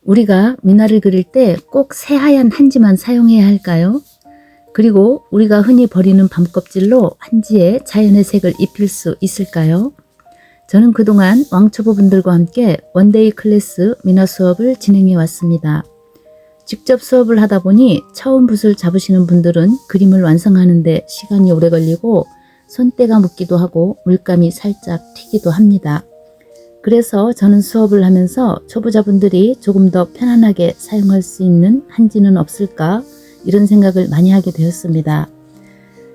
우리가 미나를 그릴 때 꼭 새하얀 한지만 사용해야 할까요? 그리고 우리가 흔히 버리는 밤껍질로 한지에 자연의 색을 입힐 수 있을까요? 저는 그동안 왕초보분들과 함께 원데이 클래스 미나 수업을 진행해 왔습니다. 직접 수업을 하다 보니 처음 붓을 잡으시는 분들은 그림을 완성하는 데 시간이 오래 걸리고 손때가 묻기도 하고 물감이 살짝 튀기도 합니다. 그래서 저는 수업을 하면서 초보자분들이 조금 더 편안하게 사용할 수 있는 한지는 없을까 이런 생각을 많이 하게 되었습니다.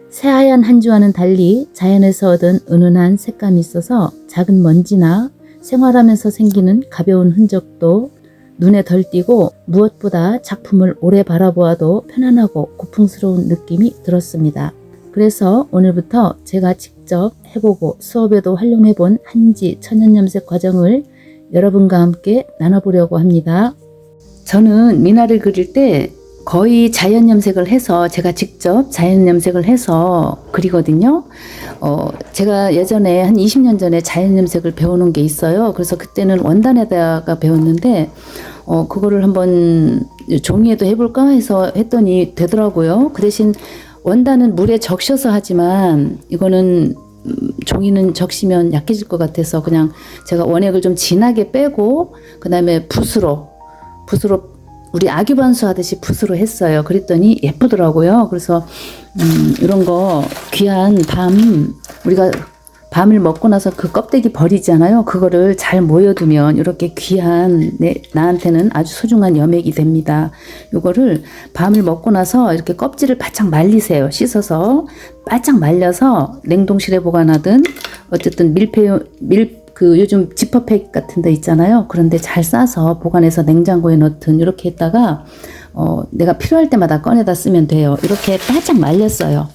새하얀 한지와는 달리 자연에서 얻은 은은한 색감이 있어서 작은 먼지나 생활하면서 생기는 가벼운 흔적도 눈에 덜 띄고 무엇보다 작품을 오래 바라보아도 편안하고 고풍스러운 느낌이 들었습니다. 그래서 오늘부터 제가 직접 해보고 수업에도 활용해본 한지 천연염색 과정을 여러분과 함께 나눠보려고 합니다. 저는 미나를 그릴 때 거의 자연 염색을 해서 제가 직접 자연 염색을 해서 그리거든요. 제가 예전에 한 20년 전에 자연 염색을 배워놓은 게 있어요. 그래서 그때는 원단에다가 배웠는데 그거를 한번 종이에도 해볼까 해서 했더니 되더라고요. 그 대신 원단은 물에 적셔서 하지만 이거는 종이는 적시면 약해질 것 같아서 그냥 제가 원액을 좀 진하게 빼고 그 다음에 붓으로 우리 아기반수 하듯이 붓으로 했어요. 그랬더니 예쁘더라고요. 그래서 이런 거 귀한 우리가 밤을 먹고 나서 그 껍데기 버리잖아요. 그거를 잘 모여두면 이렇게 귀한 나한테는 아주 소중한 여맥이 됩니다. 요거를 밤을 먹고 나서 이렇게 껍질을 바짝 말리세요. 씻어서 바짝 말려서 냉동실에 보관하든 어쨌든 요즘 지퍼팩 같은 데 있잖아요. 그런데 잘 싸서 보관해서 냉장고에 넣든 이렇게 했다가 내가 필요할 때마다 꺼내다 쓰면 돼요. 이렇게 바짝 말렸어요.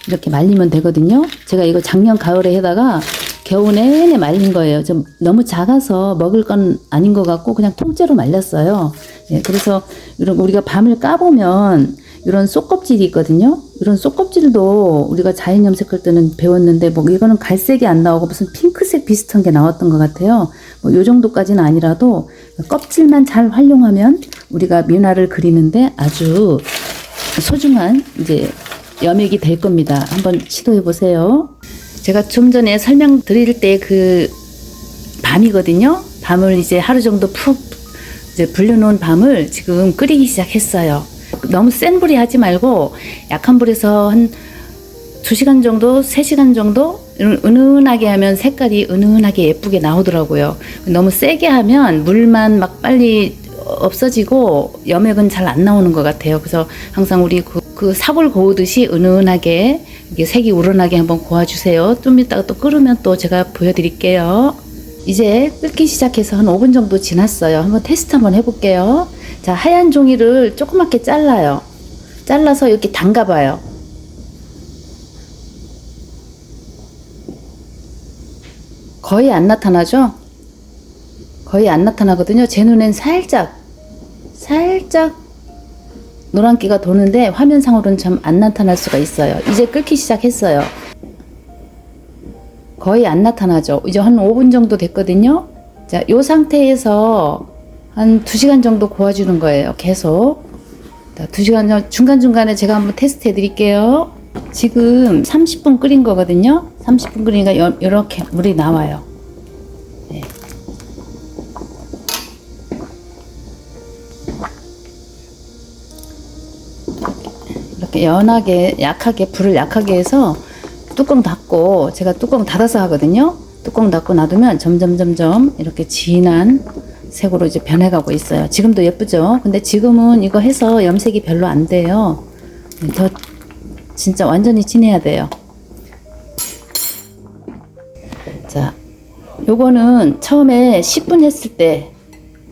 이렇게 말리면 되거든요. 제가 이거 작년 가을에 해다가 겨우 내내 말린 거예요. 좀 너무 작아서 먹을 건 아닌 것 같고 그냥 통째로 말렸어요. 예, 그래서 우리가 밤을 까보면 이런 쏙껍질이 있거든요. 이런 쏙껍질도 우리가 자연 염색할 때는 배웠는데 뭐 이거는 갈색이 안 나오고 무슨 핑크색 비슷한 게 나왔던 것 같아요. 뭐 요 정도까지는 아니라도 껍질만 잘 활용하면 우리가 미나를 그리는데 아주 소중한 이제 여맥이 될 겁니다. 한번 시도해 보세요. 제가 좀 전에 설명드릴 때 그 밤이거든요. 밤을 이제 하루 정도 푹 이제 불려놓은 밤을 지금 끓이기 시작했어요. 너무 센 불이 하지 말고 약한 불에서 한 2시간 정도, 3시간 정도 은은하게 하면 색깔이 은은하게 예쁘게 나오더라고요. 너무 세게 하면 물만 막 빨리 없어지고 여맥은 잘 안 나오는 것 같아요. 그래서 항상 우리 그 사골 고우듯이 은은하게 이게 색이 우러나게 한번 고아주세요. 좀 이따가 또 끓으면 또 제가 보여드릴게요. 이제 끓기 시작해서 한 5분 정도 지났어요. 한번 테스트 한번 해볼게요. 자, 하얀 종이를 조그맣게 잘라요. 잘라서 이렇게 담가봐요. 거의 안 나타나죠? 거의 안 나타나거든요. 제 눈엔 살짝 노란기가 도는데 화면상으로는 참 안 나타날 수가 있어요. 이제 끓기 시작했어요. 거의 안 나타나죠. 이제 한 5분 정도 됐거든요. 자, 이 상태에서 한 2시간 정도 고아주는 거예요. 계속. 자, 2시간 중간중간에 제가 한번 테스트 해 드릴게요. 지금 30분 끓인 거거든요. 30분 끓이니까 이렇게 물이 나와요. 네. 이렇게 연하게 약하게 불을 약하게 해서 뚜껑 닫고 제가 뚜껑 닫아서 하거든요. 뚜껑 닫고 놔두면 점점 이렇게 진한 색으로 이제 변해가고 있어요. 지금도 예쁘죠? 근데 지금은 이거 해서 염색이 별로 안 돼요. 더 진짜 완전히 진해야 돼요. 자, 요거는 처음에 10분 했을 때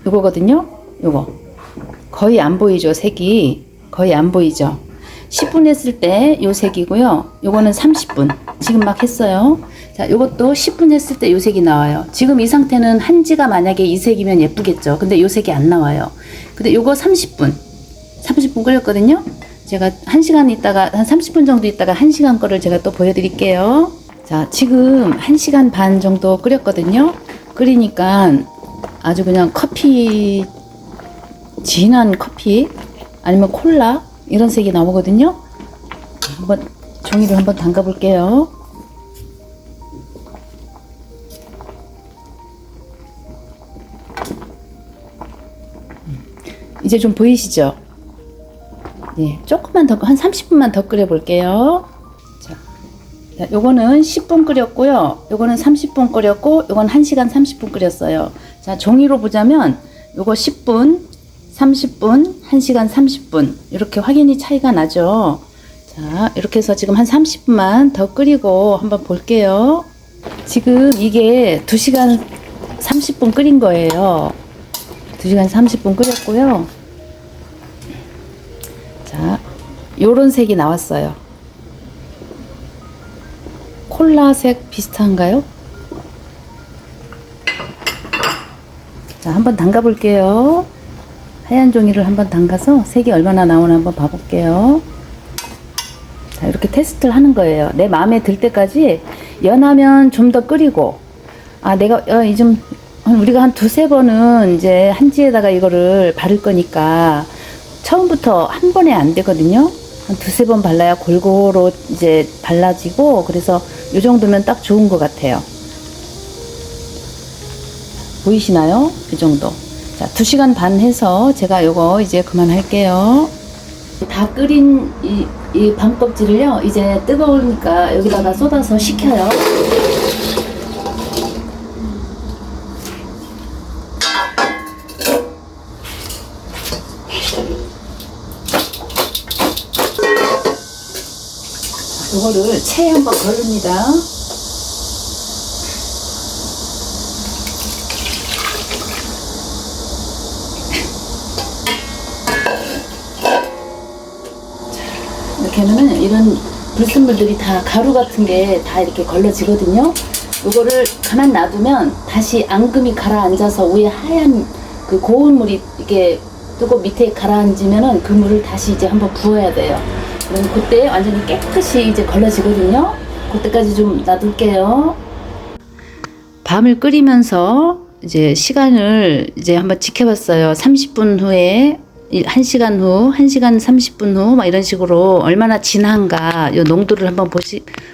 요거거든요. 요거 거의 안 보이죠? 색이 거의 안 보이죠? 10분 했을 때 요 색이고요. 요거는 30분 지금 막 했어요. 자, 요것도 10분 했을 때 요 색이 나와요. 지금 이 상태는 한지가 만약에 이 색이면 예쁘겠죠. 근데 요 색이 안 나와요. 근데 요거 30분 끓였거든요. 제가 1시간 있다가 한 30분 정도 있다가 1시간 거를 제가 또 보여드릴게요. 자, 지금 1시간 반 정도 끓였거든요. 끓이니까 아주 그냥 커피 진한 커피 아니면 콜라 이런 색이 나오거든요. 한번 종이를 한번 담가 볼게요. 이제 좀 보이시죠? 예, 조금만 더, 한 30분만 더 끓여 볼게요. 자, 요거는 10분 끓였고요. 요거는 30분 끓였고, 요건 1시간 30분 끓였어요. 자, 종이로 보자면, 요거 10분, 30분, 1시간 30분. 이렇게 확연히 차이가 나죠? 자, 이렇게 해서 지금 한 30분만 더 끓이고 한번 볼게요. 지금 이게 2시간 30분 끓인 거예요. 2시간 30분 끓였고요. 자, 요런 색이 나왔어요. 콜라색 비슷한가요? 자, 한번 담가 볼게요. 하얀 종이를 한번 담가서 색이 얼마나 나오나 한번 봐볼게요. 자, 이렇게 테스트를 하는 거예요. 내 마음에 들 때까지 연하면 좀 더 끓이고, 내가 좀 우리가 한 2-3번은 이제 한지에다가 이거를 바를 거니까 처음부터 한 번에 안 되거든요. 한 2-3번 발라야 골고루 이제 발라지고, 그래서 이 정도면 딱 좋은 것 같아요. 보이시나요? 이 정도. 자, 2시간 반 해서 제가 요거 이제 그만할게요. 다 끓인 이 밤 껍질을요, 이제 뜨거우니까 여기다가 쏟아서 식혀요. 이거를 체에 한번 걸릅니다. 이렇게 하면은 이런 불순물들이 다 가루 같은 게 다 이렇게 걸러지거든요. 이거를 가만 놔두면 다시 앙금이 가라앉아서 위에 하얀 그 고운 물이 이렇게 뜨고 밑에 가라앉으면은 그 물을 다시 이제 한번 부어야 돼요. 그럼 그때 완전히 깨끗이 이제 걸러지거든요. 그때까지 좀 놔둘게요. 밤을 끓이면서 이제 시간을 이제 한번 지켜봤어요. 30분 후에 1시간 후, 1시간 30분 후, 막 이런 식으로 얼마나 진한가, 요 농도를 한번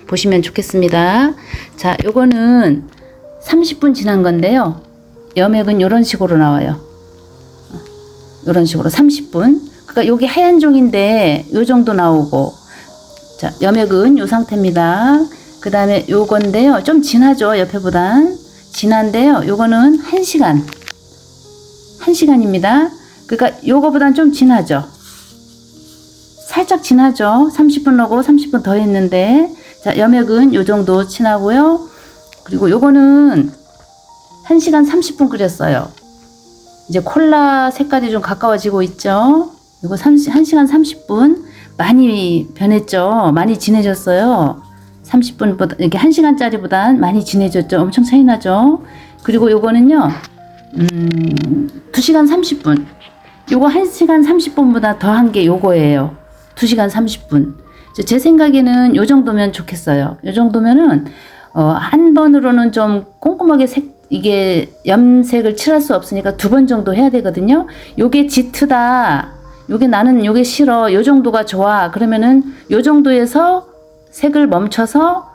보시면 좋겠습니다. 자, 요거는 30분 지난 건데요. 염액은 요런 식으로 나와요. 요런 식으로 30분. 그러니까 여기 하얀 종인데 요 정도 나오고, 자, 염액은 요 상태입니다. 그 다음에 요건데요. 좀 진하죠, 옆에보단. 진한데요. 요거는 1시간입니다. 그러니까 요거보단 좀 진하죠. 살짝 진하죠. 30분 하고 30분 더 했는데, 자, 염액은 요 정도 진하고요. 그리고 요거는 1시간 30분 끓였어요. 이제 콜라 색깔이 좀 가까워지고 있죠. 이거 1시간 30분 많이 변했죠. 많이 진해졌어요. 30분보다 이렇게 1시간짜리보단 많이 진해졌죠. 엄청 차이 나죠. 그리고 요거는요. 2시간 30분. 요거 1시간 30분보다 더한 게 요거예요. 2시간 30분. 제 생각에는 요 정도면 좋겠어요. 요 정도면은 한 번으로는 좀 꼼꼼하게 이게 염색을 칠할 수 없으니까 2번 정도 해야 되거든요. 요게 짙다. 요게 나는 요게 싫어. 요 정도가 좋아. 그러면은 요 정도에서 색을 멈춰서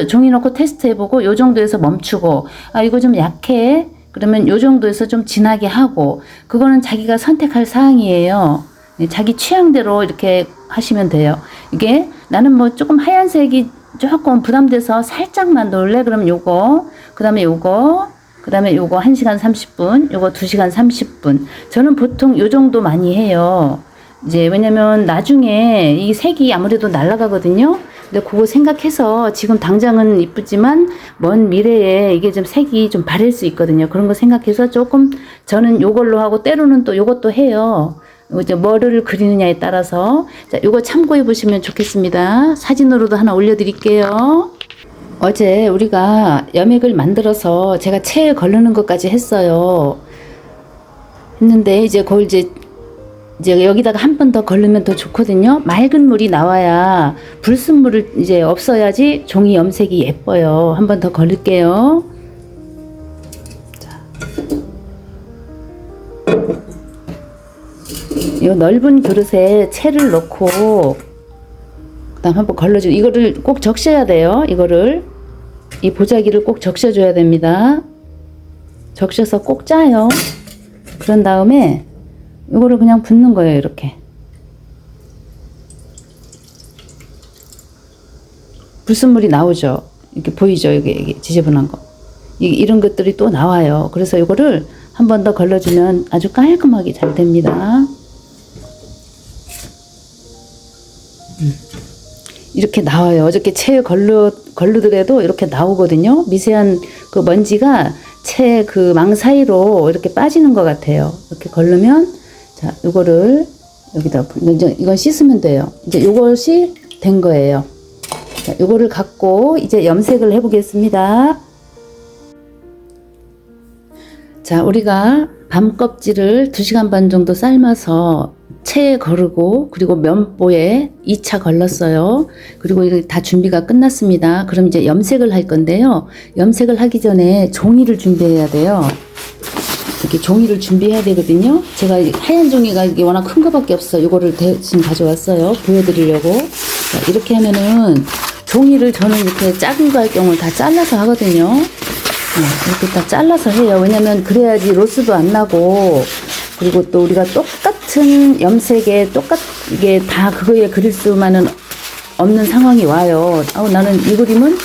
종이 놓고 테스트 해보고 요 정도에서 멈추고, 이거 좀 약해. 그러면 요 정도에서 좀 진하게 하고, 그거는 자기가 선택할 사항이에요. 자기 취향대로 이렇게 하시면 돼요. 이게 나는 뭐 조금 하얀색이 조금 부담돼서 살짝만 넣을래? 그럼 요거, 그 다음에 요거, 그 다음에 요거 1시간 30분, 요거 2시간 30분. 저는 보통 요 정도 많이 해요. 이제 왜냐면 나중에 이 색이 아무래도 날아가거든요. 근데 그거 생각해서 지금 당장은 이쁘지만 먼 미래에 이게 좀 색이 좀 바뀔 수 있거든요. 그런 거 생각해서 조금 저는 요걸로 하고 때로는 또 요것도 해요. 이제 뭐를 그리느냐에 따라서. 자, 요거 참고해 보시면 좋겠습니다. 사진으로도 하나 올려드릴게요. 어제 우리가 염액을 만들어서 제가 체에 걸르는 것까지 했어요. 했는데 이제 그걸 이제 여기다가 한 번 더 걸르면 더 좋거든요. 맑은 물이 나와야 불순물을 이제 없어야지 종이 염색이 예뻐요. 한 번 더 걸릴게요. 자. 이 넓은 그릇에 채를 넣고 그다음 한번 걸러주고 이거를 꼭 적셔야 돼요. 이거를 이 보자기를 꼭 적셔줘야 됩니다. 적셔서 꼭 짜요. 그런 다음에 이거를 그냥 붓는 거예요. 이렇게 불순물이 나오죠. 이렇게 보이죠. 이게 지저분한 거. 이런 것들이 또 나와요. 그래서 이거를 한 번 더 걸러주면 아주 깔끔하게 잘 됩니다. 이렇게 나와요. 어저께 채 걸르더라도 이렇게 나오거든요. 미세한 그 먼지가 채 그 망 사이로 이렇게 빠지는 것 같아요. 이렇게 걸르면 자, 이거를 여기다 이제 이건 씻으면 돼요. 이제 이것이 된 거예요. 자, 이거를 갖고 이제 염색을 해 보겠습니다. 자, 우리가 밤 껍질을 2시간 반 정도 삶아서 체에 거르고 그리고 면보에 2차 걸렀어요. 그리고 이게 다 준비가 끝났습니다. 그럼 이제 염색을 할 건데요. 염색을 하기 전에 종이를 준비해야 돼요. 이렇게 종이를 준비해야 되거든요. 제가 하얀 종이가 이게 워낙 큰 거밖에 없어요. 이거를 대신 가져왔어요. 보여드리려고. 자, 이렇게 하면은 종이를 저는 이렇게 작은 거 할 경우 다 잘라서 하거든요. 이렇게 다 잘라서 해요. 왜냐면 그래야지 로스도 안 나고 그리고 또 우리가 똑같은 염색에 똑같게 다 그거에 그릴 수만은 없는 상황이 와요. 나는 이 그림은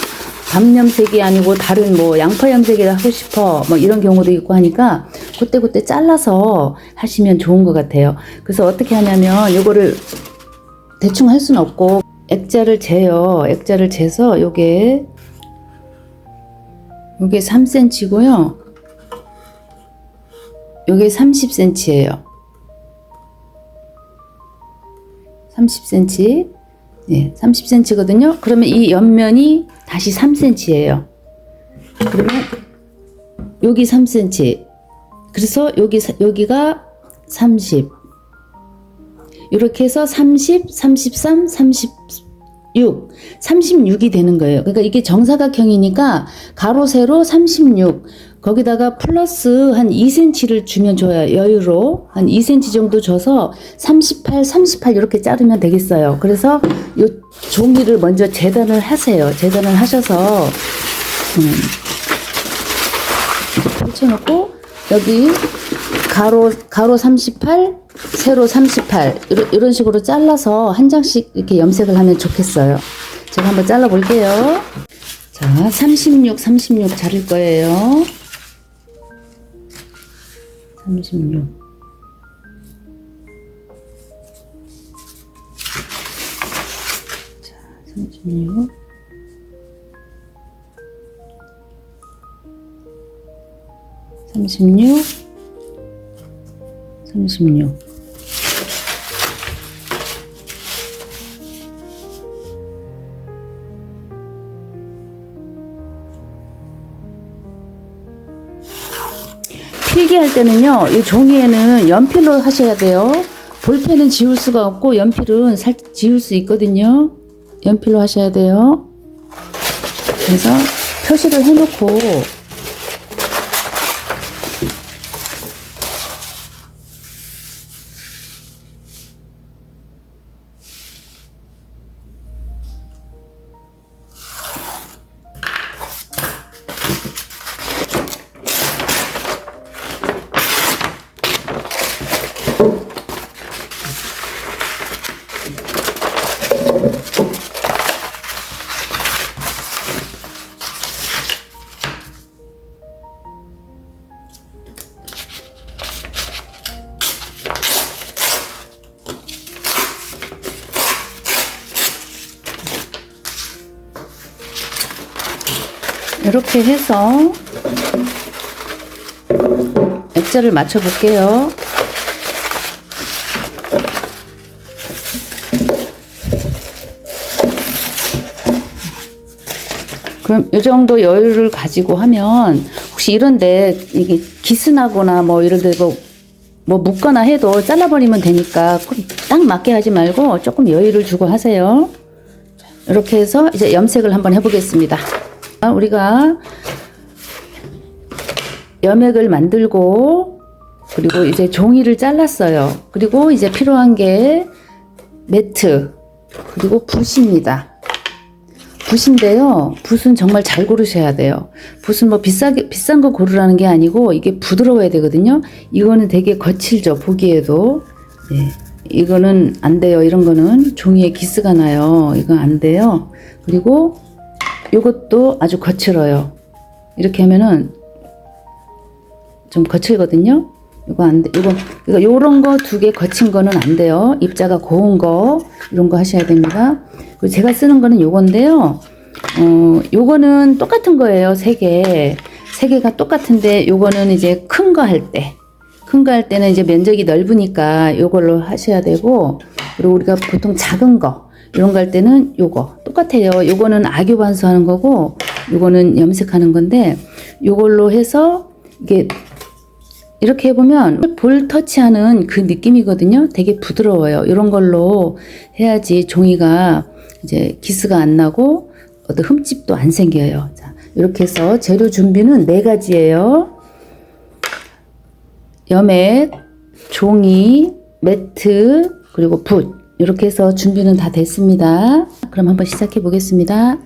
밤 염색이 아니고 다른 뭐 양파 염색이라 하고 싶어 뭐 이런 경우도 있고 하니까 그때 잘라서 하시면 좋은 것 같아요. 그래서 어떻게 하냐면 요거를 대충 할 수는 없고 액자를 재요. 액자를 재서 요게 3cm고요. 요게 30cm예요. 30cm. 네, 30cm거든요. 그러면 이 옆면이 다시 3cm예요. 그러면 여기 3cm. 그래서 여기가 30. 이렇게 해서 30, 33, 36. 36이 되는 거예요. 그러니까 이게 정사각형이니까 가로 세로 36. 거기다가 플러스 한 2cm를 주면 좋아요. 여유로 한 2cm 정도 줘서 38, 38 이렇게 자르면 되겠어요. 그래서 이 종이를 먼저 재단을 하세요. 재단을 하셔서 이렇게 펼쳐놓고 여기 가로 38, 세로 38 이런 식으로 잘라서 한 장씩 이렇게 염색을 하면 좋겠어요. 제가 한번 잘라 볼게요. 자, 36 자를 거예요. 36. 자, 36. 36. 필기할 때는요, 이 종이에는 연필로 하셔야 돼요. 볼펜은 지울 수가 없고 연필은 살짝 지울 수 있거든요. 연필로 하셔야 돼요. 그래서 표시를 해놓고 이렇게 해서 액자를 맞춰 볼게요. 그럼 이 정도 여유를 가지고 하면 혹시 이런데 이게 기스나거나 뭐 이런데 뭐 묶거나 해도 잘라버리면 되니까 딱 맞게 하지 말고 조금 여유를 주고 하세요. 이렇게 해서 이제 염색을 한번 해보겠습니다. 우리가 염액을 만들고 그리고 이제 종이를 잘랐어요. 그리고 이제 필요한 게 매트, 그리고 붓입니다. 붓인데요. 붓은 정말 잘 고르셔야 돼요. 붓은 뭐 비싼 거 고르라는 게 아니고 이게 부드러워야 되거든요. 이거는 되게 거칠죠. 보기에도. 예. 이거는 안 돼요. 이런 거는 종이에 기스가 나요. 이건 안 돼요. 그리고 이것도 아주 거칠어요. 이렇게 하면은 좀 거칠거든요. 이거 안 돼. 이거 요런 거 두 개 거친 거는 안 돼요. 입자가 고운 거 이런 거 하셔야 됩니다. 그리고 제가 쓰는 거는 요건데요. 요거는 똑같은 거예요. 세 개가 똑같은데 요거는 이제 큰 거 할 때는 이제 면적이 넓으니까 요걸로 하셔야 되고, 그리고 우리가 보통 작은 거 이런 거 할 때는 요거 똑같아요. 요거는 악유 반수하는 거고 요거는 염색하는 건데, 요걸로 해서 이게 이렇게 해보면 볼 터치하는 그 느낌이거든요. 되게 부드러워요. 이런 걸로 해야지 종이가 이제 기스가 안 나고 어떤 흠집도 안 생겨요. 자, 이렇게 해서 재료 준비는 4가지예요. 염액, 종이, 매트, 그리고 붓. 이렇게 해서 준비는 다 됐습니다. 그럼 한번 시작해 보겠습니다.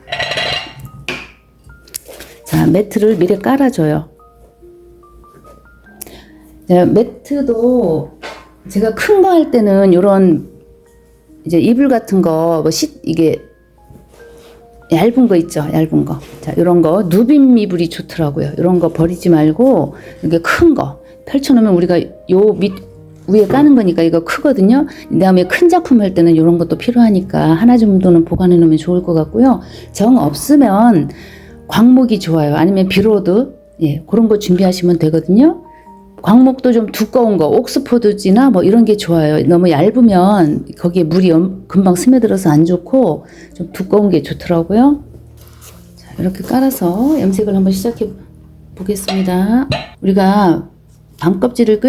자, 매트를 미리 깔아줘요. 자, 매트도 제가 큰 거 할 때는 요런 이제 이불 같은 거, 이게 얇은 거 있죠? 얇은 거. 자, 요런 거 누빔 이불이 좋더라고요. 요런 거 버리지 말고 이게 큰 거 펼쳐놓으면 우리가 요 위에 까는 거니까 이거 크거든요. 그 다음에 큰 작품 할 때는 이런 것도 필요하니까 하나 정도는 보관해 놓으면 좋을 것 같고요. 정 없으면 광목이 좋아요. 아니면 비로드, 예, 그런 거 준비하시면 되거든요. 광목도 좀 두꺼운 거, 옥스포드지나 뭐 이런 게 좋아요. 너무 얇으면 거기에 물이 금방 스며들어서 안 좋고 좀 두꺼운 게 좋더라고요. 자, 이렇게 깔아서 염색을 한번 시작해 보겠습니다. 우리가 밤껍질을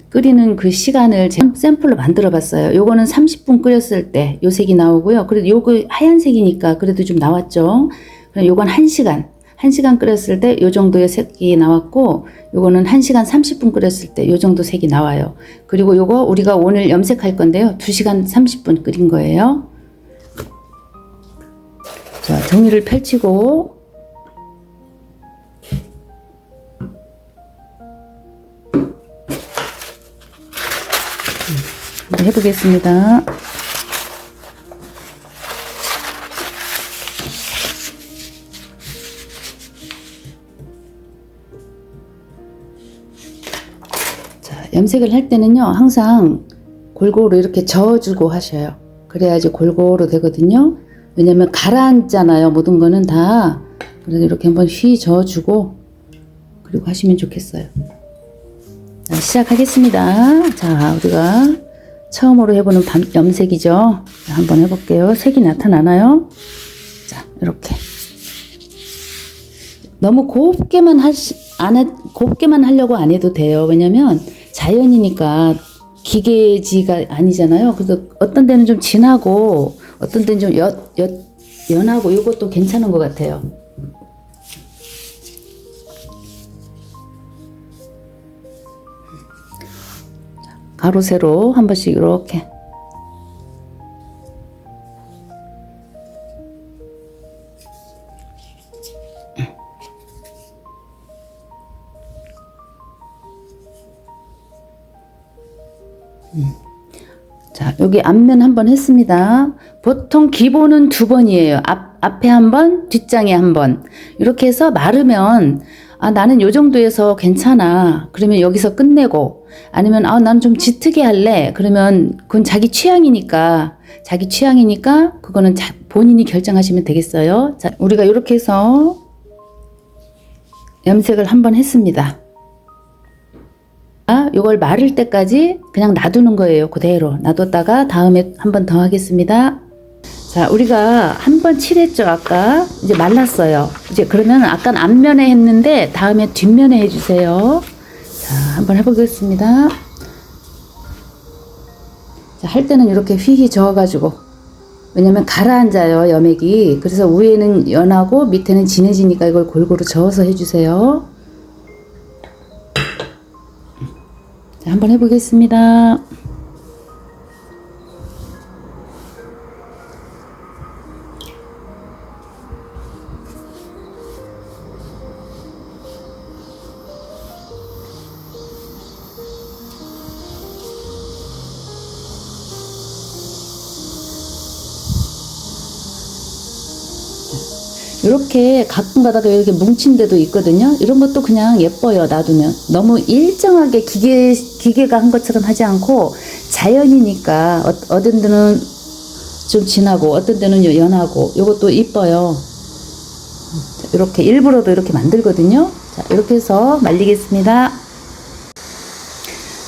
끓이는 그 시간을 제가 샘플로 만들어 봤어요. 요거는 30분 끓였을 때 요 색이 나오고요. 그래도 요거 하얀색이니까 그래도 좀 나왔죠. 그럼 요건 1시간 끓였을 때 요 정도의 색이 나왔고, 요거는 1시간 30분 끓였을 때 요 정도 색이 나와요. 그리고 요거 우리가 오늘 염색할 건데요. 2시간 30분 끓인 거예요. 자, 종이를 펼치고 해보겠습니다. 자, 염색을 할 때는요, 항상 골고루 이렇게 저어주고 하셔요. 그래야지 골고루 되거든요. 왜냐면 가라앉잖아요. 모든 거는 다. 그래서 이렇게 한번 휘 저어주고 그리고 하시면 좋겠어요. 자, 시작하겠습니다. 자, 우리가 처음으로 해보는 염색이죠. 자, 한번 해볼게요. 색이 나타나나요? 자, 이렇게. 너무 곱게만 하려고 안 해도 돼요. 왜냐면 자연이니까 기계지가 아니잖아요. 그래서 어떤 데는 좀 진하고 어떤 데는 좀 연하고 이것도 괜찮은 것 같아요. 가로 세로 한 번씩 이렇게. 자, 여기 앞면 한번 했습니다. 보통 기본은 2번이에요. 앞에 한 번, 뒷장에 한 번. 이렇게 해서 마르면, 아, 나는 요 정도에서 괜찮아. 그러면 여기서 끝내고, 아니면, 아, 나는 좀 짙게 할래. 그러면 그건 자기 취향이니까, 그거는 본인이 결정하시면 되겠어요. 자, 우리가 이렇게 해서 염색을 한번 했습니다. 요걸 마를 때까지 그냥 놔두는 거예요. 그대로 놔뒀다가 다음에 한 번 더 하겠습니다. 자, 우리가 한 번 칠했죠. 아까 이제 말랐어요. 이제 그러면 아까 앞면에 했는데 다음에 뒷면에 해주세요. 자, 한번 해보겠습니다. 자, 할 때는 이렇게 휘휘 저어가지고, 왜냐면 가라앉아요, 염액이. 그래서 위에는 연하고 밑에는 진해지니까 이걸 골고루 저어서 해주세요. 자, 한번 해보겠습니다. 이렇게 가끔 가다가 이렇게 뭉친 데도 있거든요. 이런 것도 그냥 예뻐요. 놔두면. 너무 일정하게 기계가 한 것처럼 하지 않고 자연이니까 어떤 데는 좀 진하고 어떤 데는 연하고 이것도 이뻐요. 이렇게 일부러도 이렇게 만들거든요. 자, 이렇게 해서 말리겠습니다.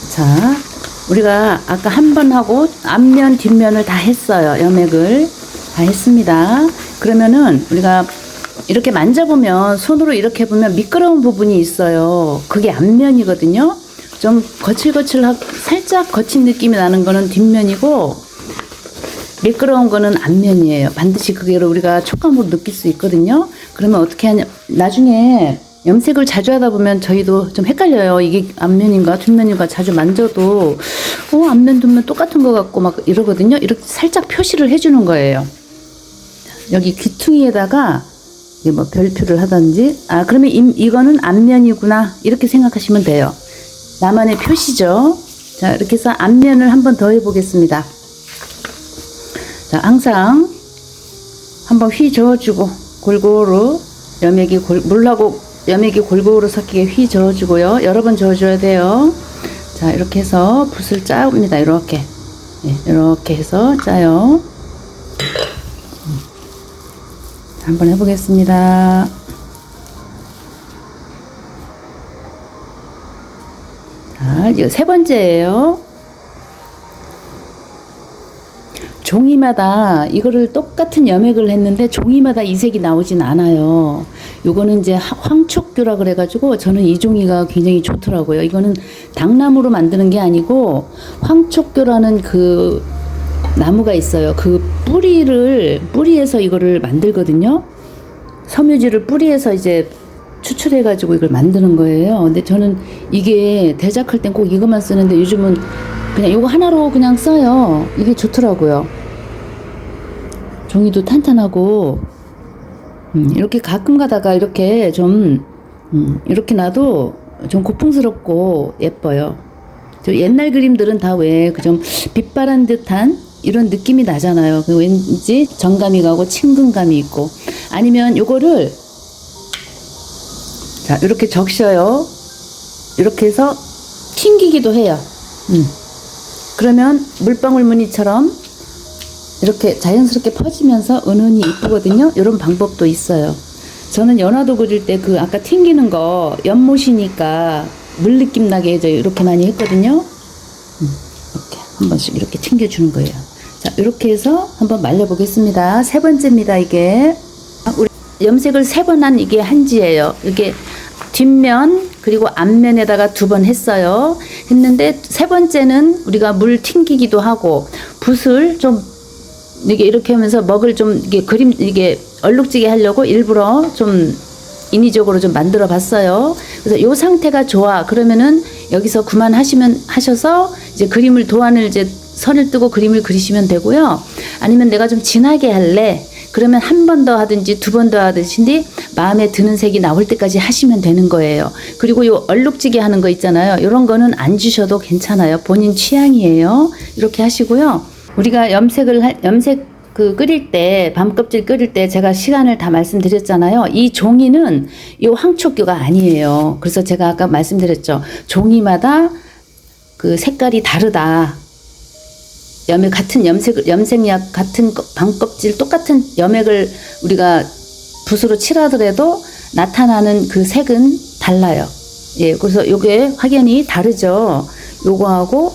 자, 우리가 아까 한 번 하고 앞면 뒷면을 다 했어요. 염액을 다 했습니다. 그러면은 우리가 이렇게 만져보면 손으로 이렇게 보면 미끄러운 부분이 있어요. 그게 앞면이거든요. 좀 거칠거칠하고 살짝 거친 느낌이 나는 거는 뒷면이고 미끄러운 거는 앞면이에요. 반드시 그게 우리가 촉감으로 느낄 수 있거든요. 그러면 어떻게 하냐, 나중에 염색을 자주 하다 보면 저희도 좀 헷갈려요. 이게 앞면인가 뒷면인가 자주 만져도 앞면 뒷면 똑같은 것 같고 막 이러거든요. 이렇게 살짝 표시를 해주는 거예요. 여기 귀퉁이에다가 뭐 별표를 하든지, 그러면 이거는 앞면이구나 이렇게 생각하시면 돼요. 나만의 표시죠. 자, 이렇게 해서 앞면을 한번 더 해보겠습니다. 자, 항상 한번 휘 저어주고 골고루 물하고 염액이 골고루 섞이게 휘 저어주고요. 여러 번 저어줘야 돼요. 자, 이렇게 해서 붓을 짜옵니다. 이렇게 이렇게 해서 짜요. 한번 해보겠습니다. 자, 이거 세 번째예요. 종이마다 이거를 똑같은 염액을 했는데 종이마다 이 색이 나오진 않아요. 요거는 이제 황촉교라 그래가지고 저는 이 종이가 굉장히 좋더라고요. 이거는 당나무로 만드는 게 아니고 황촉교라는 그 나무가 있어요. 그 뿌리에서 이거를 만들거든요. 섬유질을 뿌리에서 이제 추출해가지고 이걸 만드는 거예요. 근데 저는 이게 대작할 땐 꼭 이것만 쓰는데 요즘은 그냥 이거 하나로 그냥 써요. 이게 좋더라고요. 종이도 탄탄하고, 이렇게 가끔 가다가 이렇게 좀, 이렇게 놔도 좀 고풍스럽고 예뻐요. 저 옛날 그림들은 다 왜 그 좀 빛바란 듯한 이런 느낌이 나잖아요. 왠지 정감이 가고 친근감이 있고. 아니면 요거를 자, 이렇게 적셔요. 이렇게 해서 튕기기도 해요. 그러면 물방울 무늬처럼 이렇게 자연스럽게 퍼지면서 은은히 이쁘거든요. 이런 방법도 있어요. 저는 연화도 그릴 때 그 아까 튕기는 거 연못이니까 물 느낌 나게 이렇게 많이 했거든요. 이렇게 한 번씩 이렇게 튕겨주는 거예요. 자, 이렇게 해서 한번 말려보겠습니다. 세 번째입니다. 이게 우리 염색을 3번 한 이게 한지예요. 이게 뒷면 그리고 앞면에다가 2번 했어요. 했는데 세 번째는 우리가 물 튕기기도 하고 붓을 좀 이렇게 하면서 먹을 좀 이게 얼룩지게 하려고 일부러 좀 인위적으로 좀 만들어 봤어요. 그래서 요 상태가 좋아. 그러면은 여기서 하셔서 이제 그림을 도안을 이제 선을 뜨고 그림을 그리시면 되고요. 아니면 내가 좀 진하게 할래. 그러면 한 번 더 하든지 2번 더 하든지 마음에 드는 색이 나올 때까지 하시면 되는 거예요. 그리고 요 얼룩지게 하는 거 있잖아요. 요런 거는 안 주셔도 괜찮아요. 본인 취향이에요. 이렇게 하시고요. 우리가 염색 끓일 때, 밤껍질 끓일 때 제가 시간을 다 말씀드렸잖아요. 이 종이는 요 황촉교가 아니에요. 그래서 제가 아까 말씀드렸죠. 종이마다 그 색깔이 다르다. 염색약 같은 밤껍질 똑같은 염액을 우리가 붓으로 칠하더라도 나타나는 그 색은 달라요. 예, 그래서 요게 확연히 다르죠. 요거하고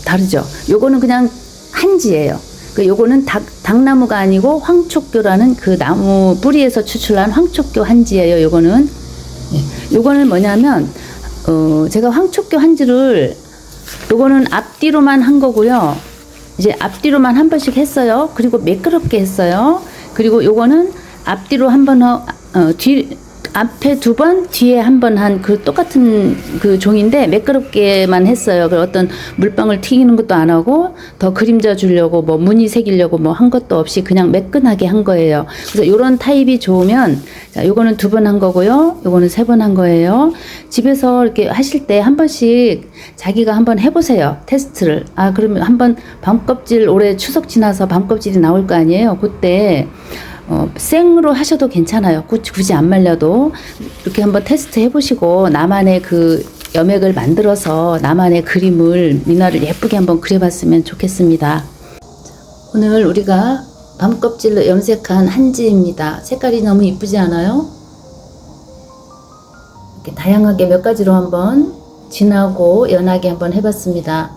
다르죠. 요거는 그냥 한지예요. 요거는 당나무가 아니고 황촉교라는 그 나무 뿌리에서 추출한 황촉교 한지예요. 요거는 요거는 뭐냐면 제가 황촉교 한지를 요거는 앞뒤로만 한 거고요. 이제 앞뒤로만 한 번씩 했어요. 그리고 매끄럽게 했어요. 그리고 요거는 앞뒤로 한 번 앞에 2번, 뒤에 한 번 한 그 똑같은 그 종인데 매끄럽게만 했어요. 그 어떤 물방울 튀기는 것도 안 하고 더 그림자 주려고 뭐 무늬 새기려고 뭐 한 것도 없이 그냥 매끈하게 한 거예요. 그래서 요런 타입이 좋으면 자, 요거는 2번 한 거고요. 요거는 3번 한 거예요. 집에서 이렇게 하실 때 한 번씩 자기가 한번 해보세요. 테스트를. 아, 그러면 한번 밤껍질 올해 추석 지나서 밤껍질이 나올 거 아니에요. 그때 생으로 하셔도 괜찮아요. 굳이 안 말려도 이렇게 한번 테스트 해보시고 나만의 그 여맥을 만들어서 나만의 그림을 미나를 예쁘게 한번 그려봤으면 좋겠습니다. 오늘 우리가 밤껍질로 염색한 한지입니다. 색깔이 너무 이쁘지 않아요? 이렇게 다양하게 몇 가지로 한번 진하고 연하게 한번 해봤습니다.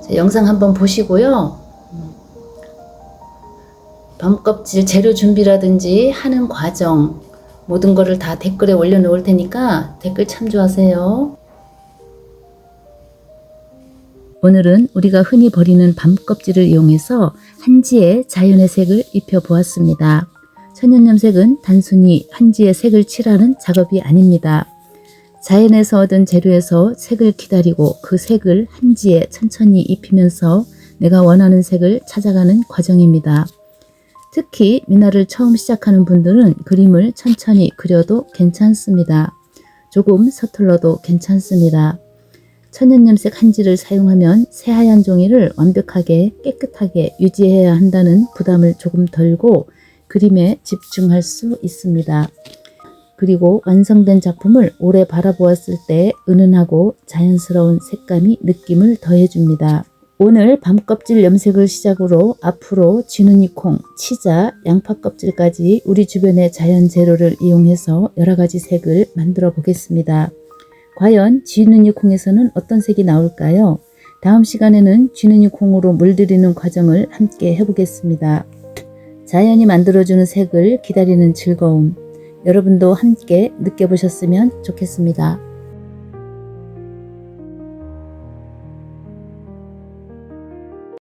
자, 영상 한번 보시고요. 밤껍질 재료 준비라든지 하는 과정 모든 거를 다 댓글에 올려놓을 테니까 댓글 참조하세요. 오늘은 우리가 흔히 버리는 밤껍질을 이용해서 한지에 자연의 색을 입혀 보았습니다. 천연염색은 단순히 한지에 색을 칠하는 작업이 아닙니다. 자연에서 얻은 재료에서 색을 기다리고 그 색을 한지에 천천히 입히면서 내가 원하는 색을 찾아가는 과정입니다. 특히 미나를 처음 시작하는 분들은 그림을 천천히 그려도 괜찮습니다. 조금 서툴러도 괜찮습니다. 천연염색 한지를 사용하면 새하얀 종이를 완벽하게 깨끗하게 유지해야 한다는 부담을 조금 덜고 그림에 집중할 수 있습니다. 그리고 완성된 작품을 오래 바라보았을 때 은은하고 자연스러운 색감이 느낌을 더해줍니다. 오늘 밤껍질 염색을 시작으로 앞으로 쥐눈이콩, 치자, 양파껍질까지 우리 주변의 자연 재료를 이용해서 여러가지 색을 만들어 보겠습니다. 과연 쥐눈이콩에서는 어떤 색이 나올까요? 다음 시간에는 쥐눈이콩으로 물들이는 과정을 함께 해보겠습니다. 자연이 만들어주는 색을 기다리는 즐거움, 여러분도 함께 느껴보셨으면 좋겠습니다.